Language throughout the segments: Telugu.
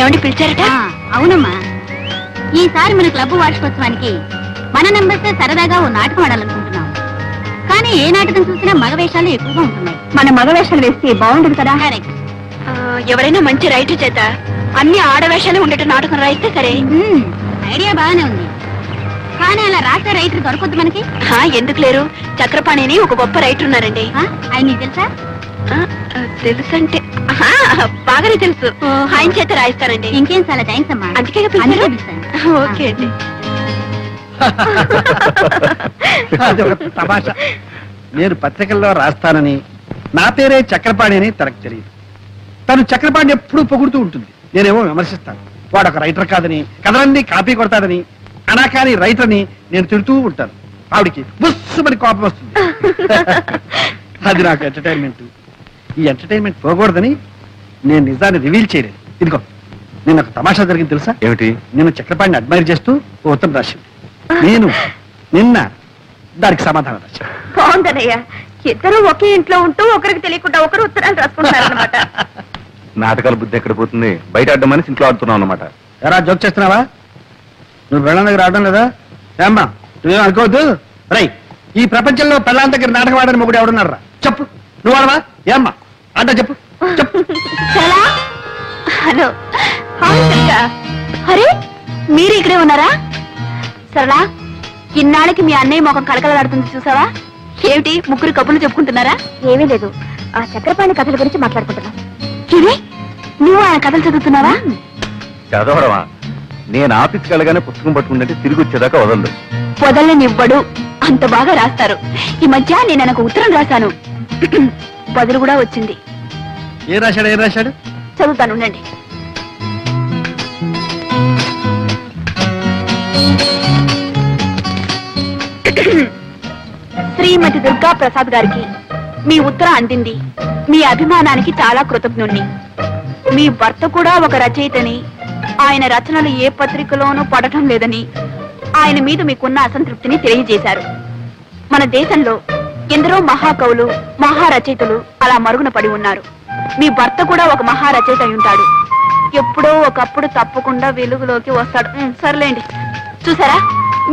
ఏమండి పిలిచారట? అవునమ్మా, ఈసారి మన క్లబ్ వార్షికోత్సవానికి మన నంబర్స్ సరదాగా ఓ నాటకం ఆడాలనుకుంటున్నాం. కానీ ఏ నాటకం చూసినా మగ వేషాలు ఎక్కువగా ఉంటున్నాయి. మన మగ వేషాలు వేస్తే బాగుంటుంది కదా. ఎవరైనా మంచి రైటర్ చేత అన్ని ఆడవేషాలే ఉండేట నాటకం రాయిస్తే సరే. ఐడియా బాగానే ఉంది, కానీ అలా రాసే రైటర్ దొరకొద్దు మనకి. ఎందుకు లేరు? చక్రపాణి అని ఒక గొప్ప రైటర్ ఉన్నారండి. ఆయన నీకు తెలుసా? తెలుసంటే బాగానే తెలుసు. ఆయన చేత రాయిస్తానండి. ఇంకేం చాలా థ్యాంక్స్ అమ్మా. అందుకే ఓకే అండి. తమాషా, నేను పత్రికల్లో రాస్తానని నా పేరే చక్రపాణి అని తనకు తెలియదు. తను చక్రపాణి ఎప్పుడూ పొగుడుతూ ఉంటుంది, నేనేమో విమర్శిస్తాను. వాడు ఒక రైటర్ కాదని, కథలన్నీ కాపీ కొడతాదని, అనాకాని రైటర్ అని నేను తిడుతూ ఉంటాను. ఆవిడికి బుస్సుమని కోపం వస్తుంది. అది నాకు ఎంటర్టైన్మెంట్. ఈ ఎంటర్టైన్మెంట్ పోకూడదని నేను నిజాన్ని రివీల్ చేయలేదు. ఇదిగో, నేను ఒక తమాషా జరిగింది తెలుసా? ఏమిటి? నేను చక్రపాణిని అడ్మైర్ చేస్తూ ఓ ఉత్తరం రాసింది. నేను నిన్న దానికి సమాధానం రాశాను. బాగుందనయ్యా, ఇద్దరు ఒకే ఇంట్లో ఉంటూ ఒకరికి తెలియకుండా ఒకరు ఉత్తరాలు రాసుకుంటారన్నమాట. నాటకాల బుద్ధి ఎక్కడ పోతుంది? బయట ఆడడం మనిషి ఇంట్లో ఆడుతున్నావు అన్నమాట. ఎరా జోక్ చేస్తున్నావా? నువ్వు పెళ్ళాం దగ్గర ఆడడం లేదా? ఏమ్మా, నువ్వేం అనుకోవద్దు. రై, ఈ ప్రపంచంలో పెళ్ళాం దగ్గర నాటకం ఆడని మొగుడు ఎవడున్నారా? చెప్పు. నువ్వు ఆడవా? ఏమ్మా అంటే చెప్పు. చెప్పు. హలో, అరే మీరు ఇక్కడే ఉన్నారా? సరళా, ఇన్నాళ్ళకి మీ అన్నయ్య మొఖం కళకళలాడుతుంది చూసావా? ఏమిటి ముగ్గురు కబుర్లు చెప్పుకుంటున్నారా? ఏమీ లేదు, ఆ చక్రపాణి కథల గురించి మాట్లాడుకుంటున్నాం. ఇది నువ్వు ఆయన కథలు చదువుతున్నావా? చదవడమా? నేను ఆఫీస్కి వెళ్ళగానే పుస్తకం పట్టుకుంటే తిరిగి వచ్చేదాకా వదలదు. వదలనివ్వడు, అంత బాగా రాస్తారు. ఈ మధ్య నేను ఆయనకు ఉత్తరం రాశాను, బదులు కూడా వచ్చింది. ఏం రాశాడు? చదువుతాను, ఉండండి. శ్రీమతి దుర్గా ప్రసాద్ గారికి మీ ఉత్తరం అందింది. మీ అభిమానానికి చాలా కృతజ్ఞుణ్ణి. మీ భర్త కూడా ఒక రచయితని, ఆయన రచనలు ఏ పత్రికలోనూ పడటం లేదని, ఆయన మీద మీకున్న అసంతృప్తిని తెలియజేశారు. మన దేశంలో ఎందరో మహాకవులు, మహారచయితలు అలా మరుగున పడి ఉన్నారు. మీ భర్త కూడా ఒక మహారచయిత అయి ఉంటాడు. ఎప్పుడో ఒకప్పుడు తప్పకుండా వెలుగులోకి వస్తాడు. సర్లేండి. చూసారా,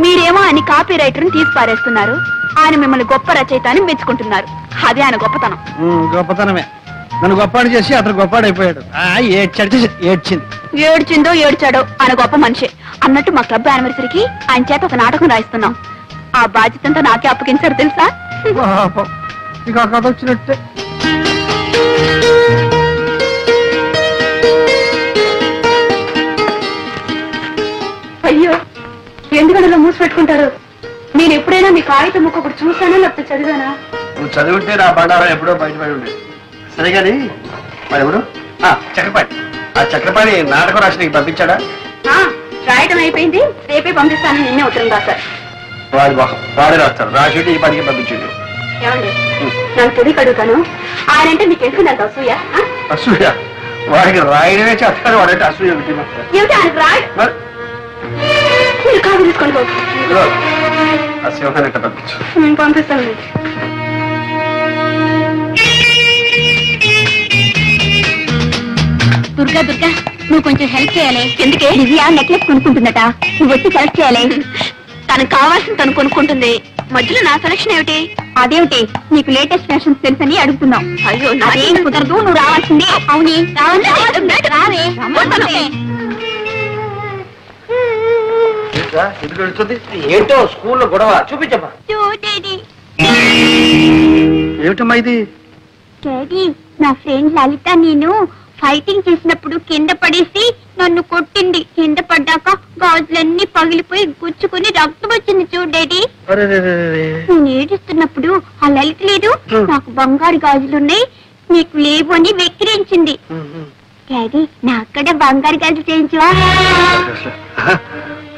మీరేమో ఆయన కాపీ రైటర్ని తీసి పారేస్తున్నారు. ఆయన మిమ్మల్ని గొప్ప రచయిత అని మెచ్చుకుంటున్నారు. అదే ఆయన గొప్పతనం. గొప్పతనమే. నన్ను గొప్పాడు చేసి అతను గొప్పాడైపోయాడు. ఏడ్చిందో ఏడ్చాడో ఆయన గొప్ప మనిషి. అన్నట్టు మా క్లబ్ యానివర్సరీకి ఆయన చేత ఒక నాటకం రాయిస్తున్నాం. ఆ బాధ్యతంతా నాకే అప్పగించారు తెలుసా? కథ వచ్చినట్టే. అయ్యో, ఎందుకనలో మూసి పెట్టుకుంటారు? నేను ఎప్పుడైనా మీ కాగితం ముక్క ఒకటి చూసానా లేకపోతే చదివానా? నువ్వు చదివితే నా బండారం ఎప్పుడో బయటపడి ఉండేది. సరే కానీ మరి ఎవరు? చక్రపాణి. ఆ చక్రపాణి నాటకం రాసి నీకు పంపించాడా? రాయటం అయిపోయింది, రేపే పంపిస్తాను. నిన్నే ఉత్తరం రాశారు. వాడే రాస్తాడు. రాసి ఈ పనికి పంపించండి. ఏమండి, నాకు తెలియక అడుగుతాను, ఆయన అంటే మీకు ఎందుకు నాకు అసూయ? అసూయ? వాడికి రాయడమే చేస్తాడు. వాడంటే అసూయ ఏమిటి ఆయనకు రాయ? మీరు కాదు తీసుకొని ఆ సింహాన్ని పంపించు. పంపిస్తాను. దుర్గా, నువ్వు కొంచెం హెల్ప్ చేయాలి. ఎందుకే? దివ్య నెక్లెస్ కొనుక్కుంటుందట, నువ్వు వచ్చి సెలెక్ట్ చేయాలి. తనకు కావాల్సిన తను కొనుక్కుంటుంది, మధ్యలో నా సెలక్షన్ ఏమిటి? అదేమిటి, నీకు లేటెస్ట్ ఫ్యాషన్స్ తెలుసని అడుగుతున్నావు. అయ్యో, అదేం కుదరదు, నువ్వు రావాల్సిందే. అవునే, రావే. ఏంటో స్కూల్లో గొడవ చూపించమ్మా. ఏమిటమ్మా ఇది? డాడీ, నా ఫ్రెండ్ లలిత నేను ఫైటింగ్ చేసినప్పుడు కింద పడేసి నన్ను కొట్టింది. కింద పడ్డాక గాజులన్నీ పగిలిపోయి గుచ్చుకుని రక్తం వచ్చింది చూడు డాడీ. నేను ఏడుస్తున్నప్పుడు ఆ లలిత లేదు, నాకు బంగారు గాజులున్నాయి నీకు లేవు అని వెక్కిరించింది. డాడీ, నాక్కడ బంగారు గాజులు చేయించవా?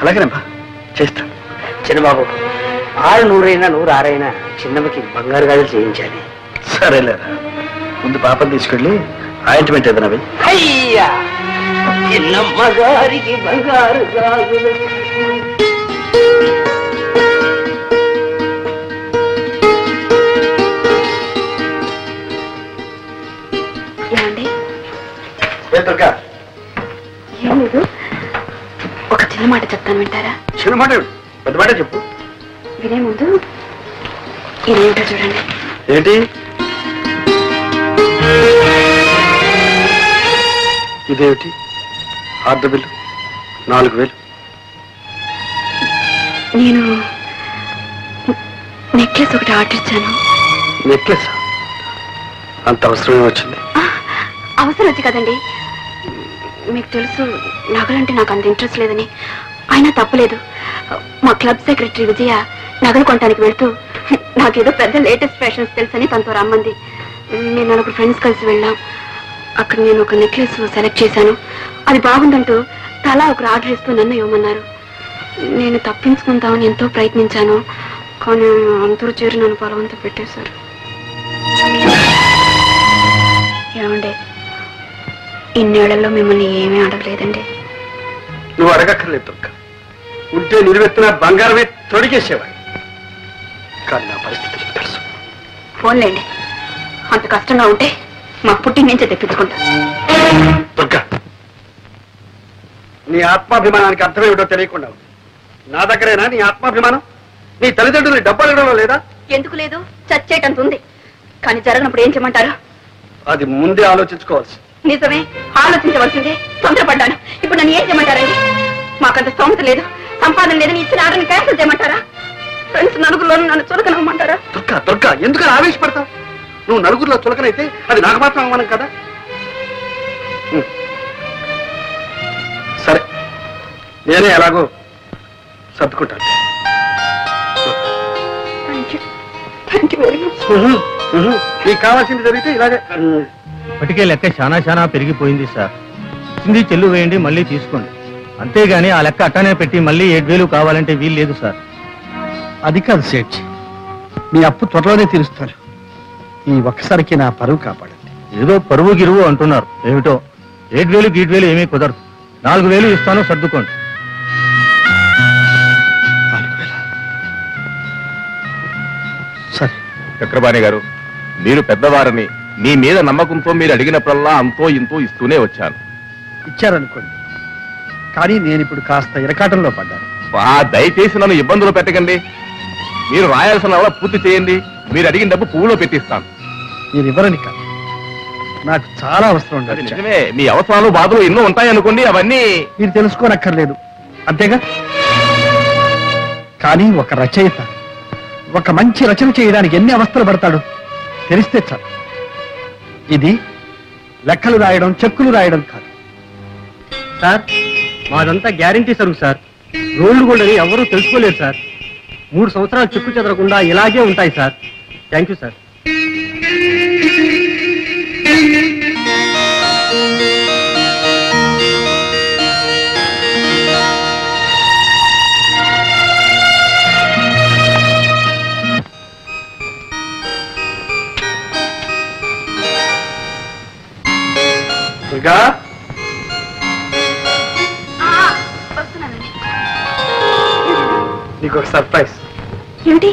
అలాగేనమ్మా, చేస్తా. చిన్నబాబు, 600 106 చిన్నమ్మకి బంగారు గాజులు చేయించాలి. సరేలేరా, ముందు పాపను తీసుకెళ్ళి ఆయింట్మెంట్ ఏదైనా అయ్యా చిన్నమ్మ గారికి బంగారు గాజులు. వింటారా? చిన్న మాట ఏమిటి? పెద్ద మాట చెప్పు. వినే ముందు ఇదేమిటో చూడండి. ఏంటి ఇదేమిటి? Order bill 4000. నేను నెక్లెస్ ఒకటి ఆర్డర్ ఇచ్చాను. నెక్లెస్ అంత అవసరమే వచ్చింది? అవసరం వచ్చి కదండి. మీకు తెలుసు నగలంటే నాకు అంత ఇంట్రెస్ట్ లేదని. అయినా తప్పలేదు. మా క్లబ్ సెక్రటరీ విజయ నగలు కొనడానికి వెళ్తూ నాకేదో పెద్ద లేటెస్ట్ ఫ్యాషన్స్ తెలుసని తనతో రమ్మంది. నేను 4 ఫ్రెండ్స్ కలిసి వెళ్ళాం. అక్కడ నేను ఒక నెక్లెస్ సెలెక్ట్ చేశాను. అది బాగుందంటూ తలా ఒకరు ఆర్డర్ ఇస్తూ నన్ను ఇవ్వమన్నారు. నేను తప్పించుకుందామని ఎంతో ప్రయత్నించాను. కానీ అందరూ చేరి నన్ను బలవంతం పెట్టేశారు. ఏమండి, ఇన్నేళ్లలో మిమ్మల్ని ఏమీ అడగలేదండి. నువ్వు అడగక్కర్లేదు దుర్గ. ఉంటే నిలువెత్తిన బంగారమే తొడిగేసేవాడు. కానీ నా పరిస్థితి నీకు తెలుసు. ఫోన్లేండి, అంత కష్టంగా ఉంటే మా పుట్టి నుంచే తెప్పించుకుంటా. దుర్గ, నీ ఆత్మాభిమానానికి అర్థమేమిటో తెలియకుండా ఉంది. నా దగ్గరేనా నీ ఆత్మాభిమానం? నీ తల్లిదండ్రులు డబ్బు అడగడంలో లేదా? ఎందుకు లేదు? చచ్చేటంత ఉంది. కానీ జరగనప్పుడు ఏం చేయమంటారు? అది ముందే ఆలోచించుకోవాల్సి. నిజమే, ఆలోచించవలసిందే. తొందరపడ్డాను. ఇప్పుడు నన్ను ఏం చేయమంటారండి? మాకంత స్తోమత లేదు, సంపాదన లేదని ఇచ్చిన ఆర్డర్ని క్యాన్సిల్ చేయమంటారా? ఫ్రెండ్స్ నలుగురిలోనూ నన్ను చులకనమ్మంటారా? దుర్గ దుర్గ, ఎందుకని ఆవేశపడతావు? నువ్వు నలుగురిలో చులకనైతే అది నాకు మాత్రం అవమానం కదా. సరే, నేనే ఎలాగో సర్దుకుంటాను. Thank you very much. నీకు కావాల్సింది జరిగితే ఇలాగే. ఇప్పటికే లెక్క చాలా పెరిగిపోయింది సార్. ఇచ్చింది చెల్లు వేయండి, మళ్ళీ తీసుకోండి. అంతేగాని ఆ లెక్క అట్టానే పెట్టి మళ్ళీ 7000 కావాలంటే వీలు లేదు సార్. అది కాదు సేఠ్, మీ అప్పు త్వరలోనే తీరుస్తారు. ఈ ఒక్కసారికి నా పరువు కాపాడండి. ఏదో పరువు గిరువు అంటున్నారు. ఏమిటో 7000 గీట్వేలు ఏమీ కుదరదు. 4000 ఇస్తాను, సర్దుకోండి. 4000. సరే. చక్రపాణి గారు, మీరు పెద్దవారని మీ మీద నమ్మకంతో మీరు అడిగినప్పుడల్లా అంతో ఇంతో ఇస్తూనే వచ్చాను. ఇచ్చారనుకోండి, కానీ నేను ఇప్పుడు కాస్త ఇరకాటంలో పడ్డాను. దయచేసి నన్ను ఇబ్బందులు పెట్టకండి. మీరు రాయాల్సిన అలా పూర్తి చేయండి. మీరు అడిగిన డబ్బు పువ్వులో పెట్టిస్తాను. నేను ఇవ్వరని కాదు, నాకు చాలా అవసరం అది ఉండదు. నిజమే, మీ అవసరాలు బాధలు ఎన్నో ఉంటాయనుకోండి. అవన్నీ మీరు తెలుసుకోనక్కర్లేదు, అంతేగా. కానీ ఒక రచయిత ఒక మంచి రచన చేయడానికి ఎన్ని అవస్థలు పడతాడు తెలిస్తే చాలు. ఇది లెక్కలు రాయడం, చెక్కులు రాయడం కాదు. సార్, మాదంతా గ్యారంటీ సరుకు సార్. రోడ్లు కూడా ఎవరూ తెలుసుకోలేరు సార్. 3 సంవత్సరాలు చెక్కు చెదరకుండా ఇలాగే ఉంటాయి sir. Thank you sir. Durga, వస్తున్నానండి. నీకు ఒక సర్ప్రైజ్. ఏమిటి?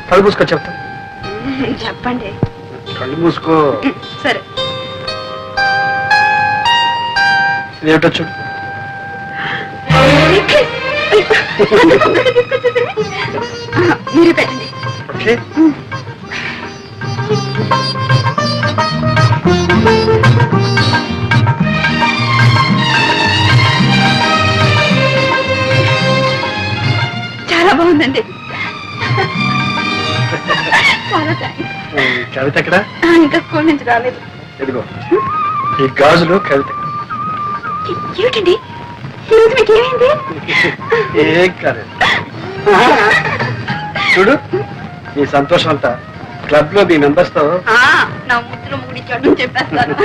కళ్ళు మూసుకో, చెప్తా. చెప్పండి. కళ్ళు మూసుకో. సరే. ఏమిటో చూడు. మీరు పెట్టండి. ఓకే. చాలా బాగుందండి. చాలా థ్యాంక్స్. కవిత ఎక్కడ? ఇంకా స్కూల్ నుంచి రాలేదు. ఇదిగో ఈ గాజులు కవిత. ఏమిటండి ఈరోజు మీకు ఏమైంది? ఏం కాలేదు. చూడు, ఈ సంతోషం అంతా క్లబ్ లో మీ మెంబర్స్ తో నా ముద్దులో ముడి చెడు చెప్పేస్తాను.